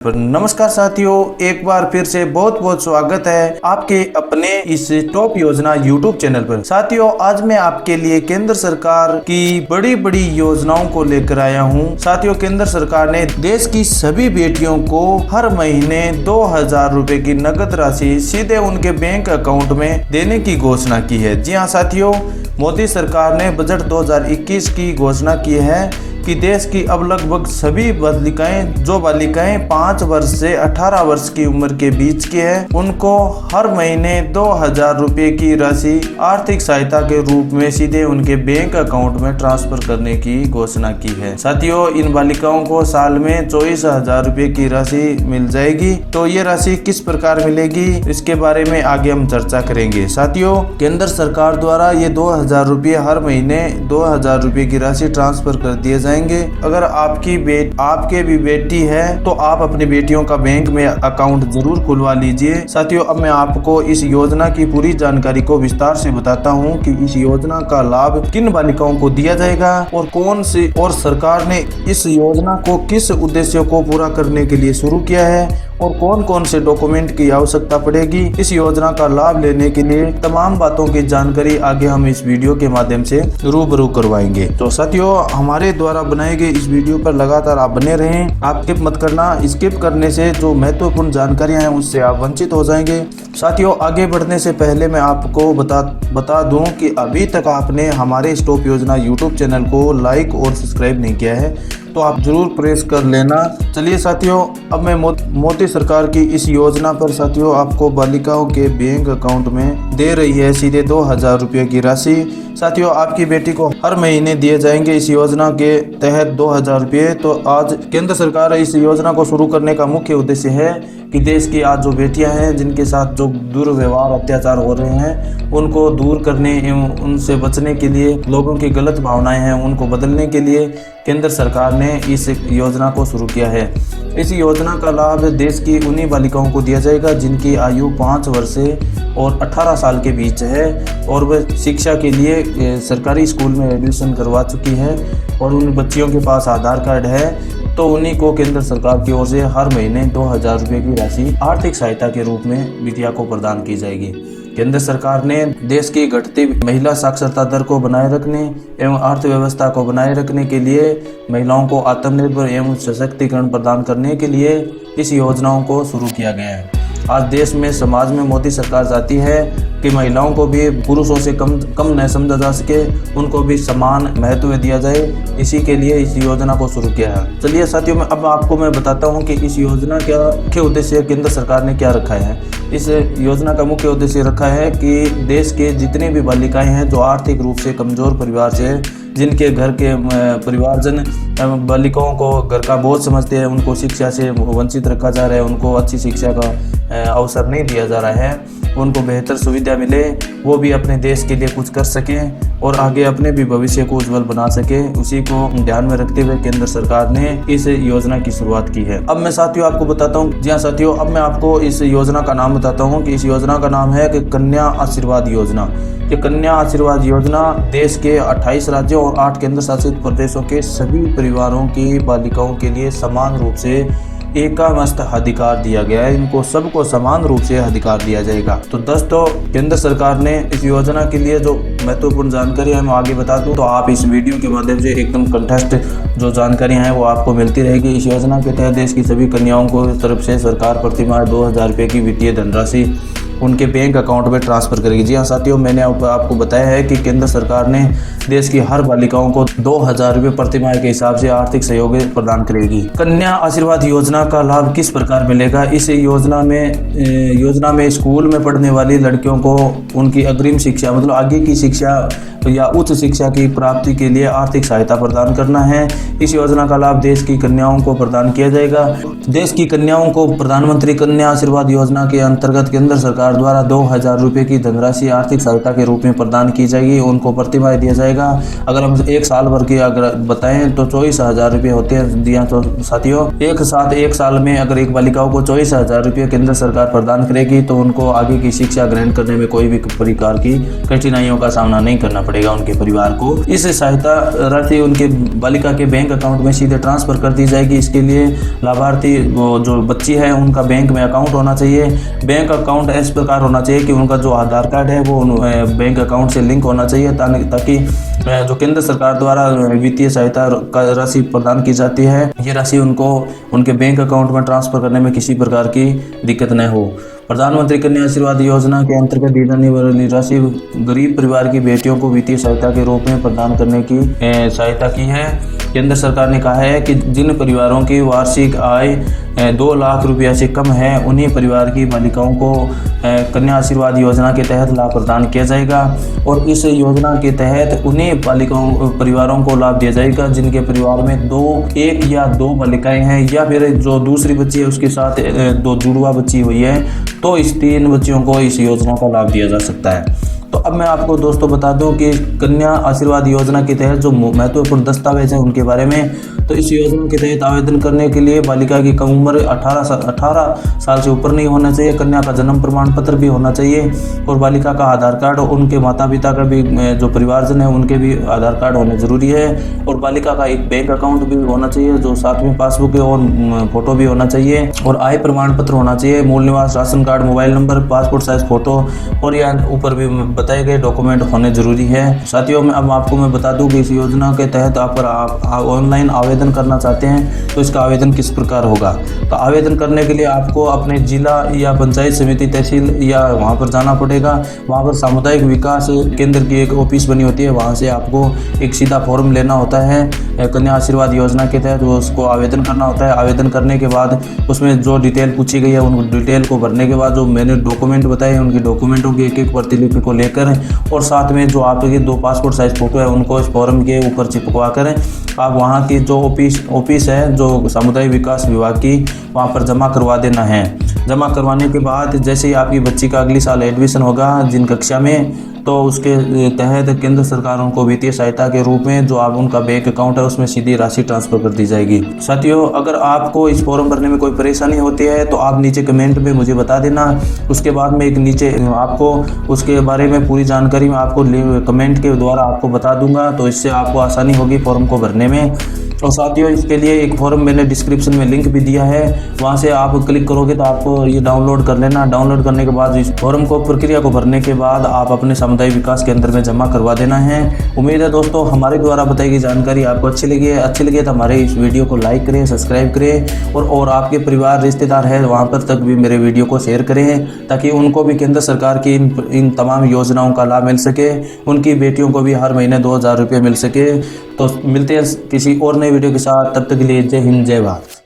नमस्कार साथियों, एक बार फिर से बहुत बहुत स्वागत है आपके अपने इस टॉप योजना यूट्यूब चैनल पर। साथियों, आज मैं आपके लिए केंद्र सरकार की बड़ी बड़ी योजनाओं को लेकर आया हूं। साथियों, केंद्र सरकार ने देश की सभी बेटियों को हर महीने 2000 रुपए की नकद राशि सीधे उनके बैंक अकाउंट में देने की घोषणा की है। जी हाँ साथियों, मोदी सरकार ने बजट 2021 की घोषणा की है कि देश की अब लगभग सभी बालिकाएं 5 वर्ष से 18 वर्ष की उम्र के बीच की है, उनको हर महीने 2000 रुपए की राशि आर्थिक सहायता के रूप में सीधे उनके बैंक अकाउंट में ट्रांसफर करने की घोषणा की है। साथियों, इन बालिकाओं को साल में 24,000 रुपए की राशि मिल जाएगी। तो ये राशि किस प्रकार मिलेगी, इसके बारे में आगे हम चर्चा करेंगे। साथियों, केंद्र सरकार द्वारा ये 2000 रुपये हर महीने 2000 रुपए की राशि ट्रांसफर कर दिए जाएंगे। अगर आपके भी बेटी है तो आप अपनी बेटियों का बैंक में अकाउंट जरूर खुलवा लीजिए। साथियों, अब मैं आपको इस योजना की पूरी जानकारी को विस्तार से बताता हूं कि इस योजना का लाभ किन बालिकाओं को दिया जाएगा और सरकार ने इस योजना को किस उद्देश्य को पूरा करने के लिए शुरू किया है और कौन कौन से डॉक्यूमेंट की आवश्यकता पड़ेगी। इस योजना का लाभ लेने के लिए तमाम बातों की जानकारी आगे हम इस वीडियो के माध्यम से रूबरू करवाएंगे। तो साथियों, हमारे द्वारा बनाए गए इस वीडियो पर लगातार आप बने रहें, आप स्किप मत करना। स्किप करने से जो महत्वपूर्ण जानकारियां हैं उससे आप वंचित हो जाएंगे। साथियों, आगे बढ़ने से पहले मैं आपको बता दूं कि अभी तक आपने हमारे टॉप योजना यूट्यूब चैनल को लाइक और सब्सक्राइब नहीं किया है तो आप जरूर प्रेस कर लेना। चलिए साथियों, अब मैं मोदी सरकार की इस योजना पर साथियों आपको बालिकाओं के बैंक अकाउंट में दे रही है सीधे 2000 रुपये की राशि। साथियों, आपकी बेटी को हर महीने दिए जाएंगे इस योजना के तहत 2000 रुपये। तो आज केंद्र सरकार इस योजना को शुरू करने का मुख्य उद्देश्य है कि देश की आज जो बेटियां हैं जिनके साथ जो दुर्व्यवहार अत्याचार हो रहे हैं उनको दूर करने एवं उनसे बचने के लिए, लोगों की गलत भावनाएं हैं उनको बदलने के लिए केंद्र सरकार ने इस योजना को शुरू किया है। इस योजना का लाभ देश की उन्हीं बालिकाओं को दिया जाएगा जिनकी आयु 5 वर्ष से और 18 साल के बीच है और वह शिक्षा के लिए सरकारी स्कूल में एडमिशन करवा चुकी है और उन बच्चियों के पास आधार कार्ड है। तो उन्हीं को केंद्र सरकार की ओर से हर महीने 2000 रुपये की राशि आर्थिक सहायता के रूप में बिटिया को प्रदान की जाएगी। केंद्र सरकार ने देश की घटती महिला साक्षरता दर को बनाए रखने एवं अर्थव्यवस्था को बनाए रखने के लिए, महिलाओं को आत्मनिर्भर एवं सशक्तिकरण प्रदान करने के लिए इस योजनाओं को शुरू किया गया है। आज देश में समाज में मोदी सरकार चाहती है कि महिलाओं को भी पुरुषों से कम न समझा जा सके, उनको भी समान महत्व दिया जाए। इसी के लिए इस योजना को शुरू किया है। चलिए साथियों, मैं बताता हूं कि इस योजना का मुख्य उद्देश्य केंद्र सरकार ने क्या रखा है। इस योजना का मुख्य उद्देश्य रखा है कि देश के जितने भी बालिकाएं हैं जो आर्थिक रूप से कमजोर परिवार से, जिनके घर के परिवारजन बालिकाओं को घर का बोझ समझते हैं, उनको शिक्षा से वंचित रखा जा रहा है, उनको अच्छी शिक्षा का अवसर नहीं दिया जा रहा है, उनको बेहतर सुविधा मिले, वो भी अपने देश के लिए कुछ कर सकें और आगे अपने भी भविष्य को उज्जवल बना सके, उसी को ध्यान में रखते हुए केंद्र सरकार ने इस योजना की शुरुआत की है। अब मैं साथियों आपको बताता हूँ, जी हाँ साथियों, अब मैं आपको इस योजना का नाम बताता हूँ कि इस योजना का नाम है कि कन्या आशीर्वाद योजना। ये कन्या आशीर्वाद योजना देश के 28 राज्यों और 8 केंद्र शासित प्रदेशों के सभी परिवारों की बालिकाओं के लिए समान रूप से एकमस्त अधिकार दिया गया है। इनको सबको समान रूप से अधिकार दिया जाएगा। तो दोस्तों, केंद्र सरकार ने इस योजना के लिए जो महत्वपूर्ण जानकारी है मैं आगे बता दूं तो आप इस वीडियो के माध्यम से एकदम कंटेस्ट जो जानकारियां हैं वो आपको मिलती रहेगी। इस योजना के तहत देश की सभी कन्याओं को तरफ से सरकार प्रतिमाह 2000 रुपये की वित्तीय धनराशि उनके बैंक अकाउंट में ट्रांसफर करेगी। जी हाँ साथियों, मैंने आपको बताया है कि केंद्र सरकार ने देश की हर बालिकाओं को 2000 रुपये प्रतिमाह के हिसाब से आर्थिक सहयोग प्रदान करेगी। कन्या आशीर्वाद योजना का लाभ किस प्रकार मिलेगा। इस योजना में स्कूल में पढ़ने वाली लड़कियों को उनकी अग्रिम शिक्षा मतलब आगे की शिक्षा या उच्च शिक्षा की प्राप्ति के लिए आर्थिक सहायता प्रदान करना है। इस योजना का लाभ देश की कन्याओं को प्रदान किया जाएगा। देश की कन्याओं को प्रधानमंत्री कन्या आशीर्वाद योजना के अंतर्गत केंद्र सरकार सरकार द्वारा 2000 रुपये की धनराशि आर्थिक सहायता के रूप में प्रदान की जाएगी। उनको प्रतिमाह दिया जाएगा। अगर हम एक साल भर की अगर बताएं तो 24,000 रुपये होते हैं दिया। तो साथियों एक साल में अगर एक बालिकाओं को 24,000 रुपये केंद्र सरकार प्रदान करेगी तो उनको आगे की शिक्षा ग्रहण करने में कोई भी प्रकार की कठिनाइयों का सामना नहीं करना पड़ेगा उनके परिवार को। इस सहायता राशि उनके बालिका के बैंक अकाउंट में सीधे ट्रांसफर कर दी जाएगी। इसके लिए लाभार्थी जो बच्ची है उनका बैंक में अकाउंट होना चाहिए। बैंक अकाउंट इस प्रकार होना चाहिए कि उनका जो आधार कार्ड है वो बैंक अकाउंट से लिंक होना चाहिए ताकि जो केंद्र सरकार द्वारा वित्तीय सहायता राशि प्रदान की जाती है ये राशि उनको उनके बैंक अकाउंट में ट्रांसफर करने में किसी प्रकार की दिक्कत न हो। प्रधानमंत्री कन्या आशीर्वाद योजना के अंतर्गत दी जाने वाली राशि गरीब परिवार की बेटियों को वित्तीय सहायता के रूप में प्रदान करने की सहायता की है। केंद्र सरकार ने कहा है कि जिन परिवारों की वार्षिक आय 2 लाख रुपया से कम है उन्हीं परिवार की बालिकाओं को कन्या आशीर्वाद योजना के तहत लाभ प्रदान किया जाएगा। और इस योजना के तहत उन्हीं परिवारों को लाभ दिया जाएगा जिनके परिवार में एक या दो बालिकाएं हैं या फिर जो दूसरी बच्ची है उसके साथ 2 जुड़वा बच्ची हुई है तो इस 3 बच्चियों को इस योजना का लाभ दिया जा सकता है। तो अब मैं आपको दोस्तों बता दूं कि कन्या आशीर्वाद योजना के तहत जो महत्वपूर्ण दस्तावेज हैं उनके बारे में। तो इस योजना के तहत आवेदन करने के लिए बालिका की कम उम्र 18 साल से ऊपर नहीं होना चाहिए। कन्या का जन्म प्रमाण पत्र भी होना चाहिए और बालिका का आधार कार्ड और उनके माता पिता का भी जो परिवारजन है उनके भी आधार कार्ड होने जरूरी है। और बालिका का एक बैंक अकाउंट भी होना चाहिए जो साथ में पासबुक है और फोटो भी होना चाहिए और आय प्रमाण पत्र होना चाहिए। मूल निवास, ration card, mobile number, passport size photo और यहाँ ऊपर भी बताए गए डॉक्यूमेंट होने जरूरी है। साथियों में अब आपको मैं बता दूं कि इस योजना के तहत आप ऑनलाइन आवेदन करना चाहते हैं तो इसका आवेदन किस प्रकार होगा। तो आवेदन करने के लिए आपको अपने जिला या पंचायत समिति, तहसील या वहां पर जाना पड़ेगा। वहां पर सामुदायिक विकास केंद्र की एक ऑफिस बनी होती है, वहां से आपको एक सीधा फॉर्म लेना होता है कन्या आशीर्वाद योजना के तहत, वो उसको आवेदन करना होता है। आवेदन करने के बाद उसमें जो डिटेल पूछी गई है उन डिटेल को भरने के बाद जो मैंने डॉक्यूमेंट बताए उनके डॉक्यूमेंटों की एक प्रतिलिपि को लेकर और साथ में जो आपके 2 पासपोर्ट साइज फोटो है उनको इस फॉर्म के ऊपर चिपकवा कर आप वहाँ की जो ऑफिस है जो सामुदायिक विकास विभाग की वहाँ पर जमा करवा देना है। जमा करवाने के बाद जैसे ही आपकी बच्ची का अगली साल एडमिशन होगा जिन कक्षा में तो उसके तहत केंद्र सरकार उनको वित्तीय सहायता के रूप में जो आप उनका बैंक अकाउंट है उसमें सीधी राशि ट्रांसफर कर दी जाएगी। साथियों अगर आपको इस फॉर्म भरने में कोई परेशानी होती है तो आप नीचे कमेंट में मुझे बता देना। उसके बाद में एक नीचे आपको उसके बारे में पूरी जानकारी मैं आपको कमेंट के द्वारा आपको बता दूंगा तो इससे आपको आसानी होगी फॉर्म को भरने में। और साथियों इसके लिए एक फॉर्म मैंने डिस्क्रिप्शन में लिंक भी दिया है, वहां से आप क्लिक करोगे तो आपको ये डाउनलोड कर लेना। डाउनलोड करने के बाद इस फॉर्म को प्रक्रिया को भरने के बाद आप अपने सामुदायिक विकास केंद्र में जमा करवा देना है। उम्मीद है दोस्तों हमारे द्वारा बताई गई जानकारी आपको अच्छी लगी तो हमारे इस वीडियो को लाइक करें, सब्सक्राइब करें और आपके परिवार रिश्तेदार है वहाँ पर तक भी मेरे वीडियो को शेयर करें ताकि उनको भी केंद्र सरकार की इन तमाम योजनाओं का लाभ मिल सके, उनकी बेटियों को भी हर महीने 2000 रुपये मिल सके। तो मिलते हैं किसी और नए वीडियो के साथ, तब तक के लिए जय हिंद जय भारत।